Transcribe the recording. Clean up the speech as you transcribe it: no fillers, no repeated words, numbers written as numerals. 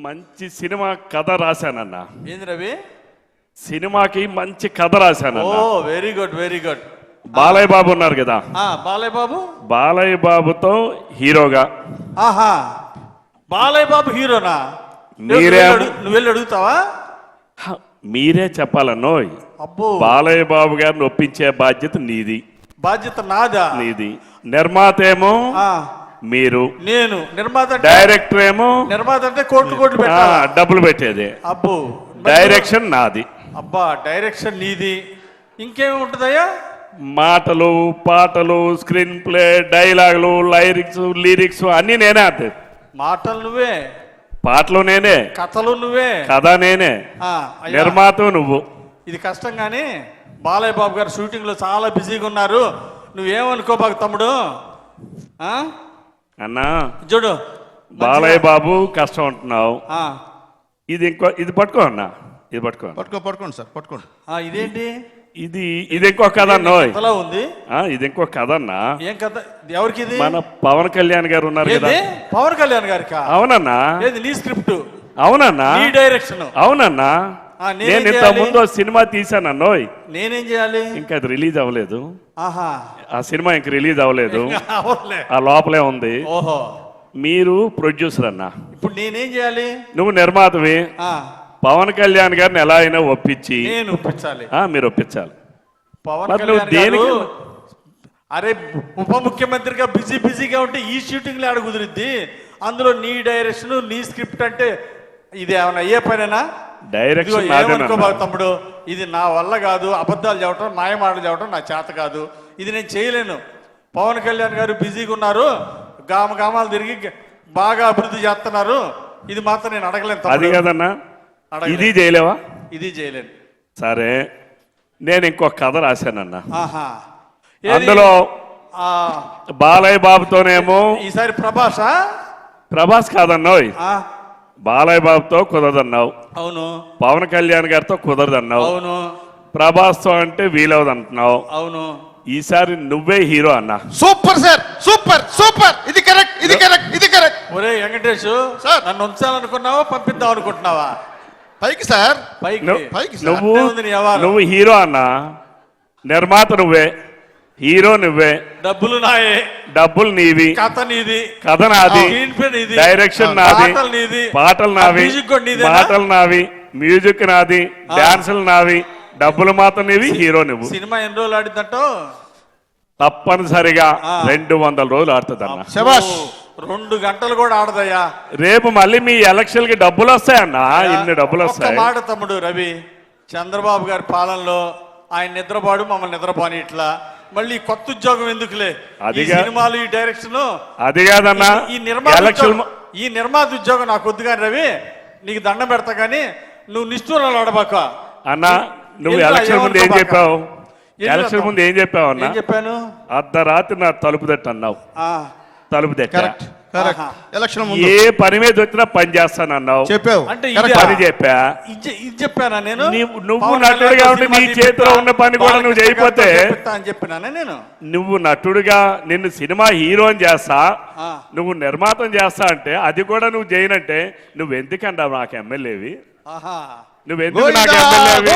మంచి సినిమా కథ రాశానన్నా. ఏంది రవి? సినిమాకి మంచి కథ రాశానన్నా. Oh very good very good. Balayya Babu ఉన్నారు కదా, బాలయ్య బాబు, బాలయ్య బాబుతో హీరోగా. ఆహా, బాలయ్య బాబు హీరోనా? మీరే నువ్వు వెళ్ళి అడుగుతావా? మీరే చెప్పాలన్నోయ్. అబ్బో, బాలయ్య బాబు గారిని ఒప్పించే బాధ్యత నీది. బాధ్యత నాదా? నీది. నిర్మాత ఏమో మీరు, నేను నిర్మాత. డైరెక్టర్ ఏమో, నిర్మాత అంటే కోట్లు కోట్లు పెట్టాలా? డబ్బులు పెట్టేది. అబ్బో, డైరెక్షన్ నాది. అబ్బా, డైరెక్షన్ నీది. ఇంకేమి ఉంటుందయ్యా? మాటలు, పాటలు, స్క్రీన్ ప్లే, డైలాగులు, లిరిక్స్ అన్ని నేనే. అంతే. మాటలు నువ్వే, పాటలు నేనే, కథలు నువ్వే, కథ నేనే, నిర్మాత నువ్వు. ఇది కష్టం. కానీ బాలయ్య బాబు గారు షూటింగ్ లో చాలా బిజీగా ఉన్నారు. నువ్వేమనుకోబాకు తమ్ముడు. అన్నా చూడు, బాలయ్య బాబు కష్టం అంటున్నావు. ఇది పట్టుకో అన్నా, ఇది పట్టుకోండి సార్, పట్టుకోండి. ఇదేంటి? ఇది ఇంకో కథ అన్నోయ్. ఉంది. ఇది ఇంకో కథ అన్నా. ఏం కథ? ఎవరికి? మన పవన్ కళ్యాణ్ గారు ఉన్నారు కదా. పవన్ కళ్యాణ్ గారికి? అవునన్నా. నీ స్క్రిప్ట్? అవునన్నా. నీ డైరెక్షన్? అవునన్నా. నేను ఇంత ముందు సినిమా తీసానన్నోయ్. నేనేం చేయాలి? ఇంకా అది రిలీజ్ అవ్వలేదు. ఆ సినిమా ఇంక రిలీజ్ అవ్వలేదు, ఆ లోపలే ఉంది. ఓహో, మీరు ప్రొడ్యూసర్ అన్నా. ఇప్పుడు నేనేం చేయాలి? నువ్వు నిర్మాతవి. పవన్ కళ్యాణ్ గారిని ఎలా అయినా ఒప్పించి నేను ఒప్పించాలి. మీరు ఒప్పించాలి. పవన్ కళ్యాణ్ గారు అరే ఉప ముఖ్యమంత్రిగా బిజీగా ఉంటే ఈ షూటింగ్ లో కుదిరిద్ది. అందులో నీ డైరెక్షన్, నీ స్క్రిప్ట్ అంటే ఇది ఏమైనా అయ్యే పనేనా? డైరెక్షన్ తమ్ముడు, ఇది నా వల్ల కాదు. అబద్ధాలు చెప్పడం, మాయమాటలు చెప్పడం నా చేత కాదు. ఇది నేను చేయలేను. పవన్ కళ్యాణ్ గారు బిజీగా ఉన్నారు, గామాలు తిరిగి బాగా అభివృద్ధి చేస్తున్నారు. ఇది మాత్రం నేను అడగలేను. అది కదన్నా, ఇది చేయలేవా? ఇది చేయలేను. సరే, నేను ఇంకో కథ రాశానన్నా. అందులో బాలయ్య బాబుతోనేమో ఈసారి ప్రభాస్ కాదన్నావు. బాలయ్య బాబుతో కుదరదన్నావు. అవును. పవన్ కళ్యాణ్ గారితో కుదరదన్నావు. అవును. ప్రభాస్తో అంటే వీలవదు అంటున్నావు. అవును. ఈసారి నువ్వే హీరో అన్నా. Super sir, super super. ఇది కరెక్ట్, ఇది కరెక్ట్, ఇది కరెక్ట్. ఒరే వెంకటేష్, నన్ను ఉంచాలనుకున్నావా, పంపిద్దాం అనుకుంటున్నావా? పైకి సార్, పైకి. నువ్వు హీరో అన్నా, నిర్మాత నువ్వే, హీరో నువ్వే, డబ్బులు నాయే, డబ్బులు నీవి, కథ నాది, డైరెక్షన్ నాది, పాటలు నావి, పాటలు నావి, మ్యూజిక్ నాది, డాన్సులు నావి, డబ్బులు మాత్రం నీవి, హీరో నువ్వు. సినిమా ఎన్ని రోజులు ఆడిద్దంటో? తప్పనిసరిగా 200 రోజులు ఆడుతుంది అన్న. 2 గంటలు కూడా ఆడదయ్యా. రేపు మళ్ళీ మీ ఎలక్షన్ కి డబ్బులు వస్తాయన్నా. ఇన్ని డబ్బులు వస్తాయి. మాట తమ్ముడు రవి, చంద్రబాబు గారి పాలనలో ఆయన నిద్రపాడు, మమ్మల్ని నిద్రపోని. ఇట్లా మళ్ళీ కొత్త ఉద్యోగం ఎందుకులే? సినిమాలు, ఈ డైరెక్షన్, అది కాదన్నా. ఈ నిర్మాత ఉద్యోగం నాకు వద్దు. కానీ రవి, నీకు దండం పెడతా. కానీ నువ్వు నిష్ఠూరాలు ఆడబాక అన్నా. నువ్వు ఎలక్షన్ ముందు ఏం చెప్పావు? ఎలక్షన్ ముందు ఏం చెప్పావు అన్నా? చెప్పాను, అర్ధరాత్రి నా తలుపు తట్టు అన్నావు. తలుపు తట్ట ఏ పని మీద వచ్చినా పని చేస్తానన్నావు. చెప్పావు. అంటే పని చెప్పా. ఇది చెప్పానా నేను? నువ్వు నటుడుగా ఉండి నీ చేతిలో ఉన్న పని కూడా నువ్వు చేయకపోతే అని చెప్పినానే నేను. నువ్వు నటుడుగా నిన్ను సినిమా హీరో అని చేస్తా, నువ్వు నిర్మాతం చేస్తా అంటే అది కూడా నువ్వు చేయనంటే నువ్వు ఎందుకంటావు నాకు ఎమ్మెల్యేవి? నువ్వెందుకు నాకు ఎమ్మెల్యేవి?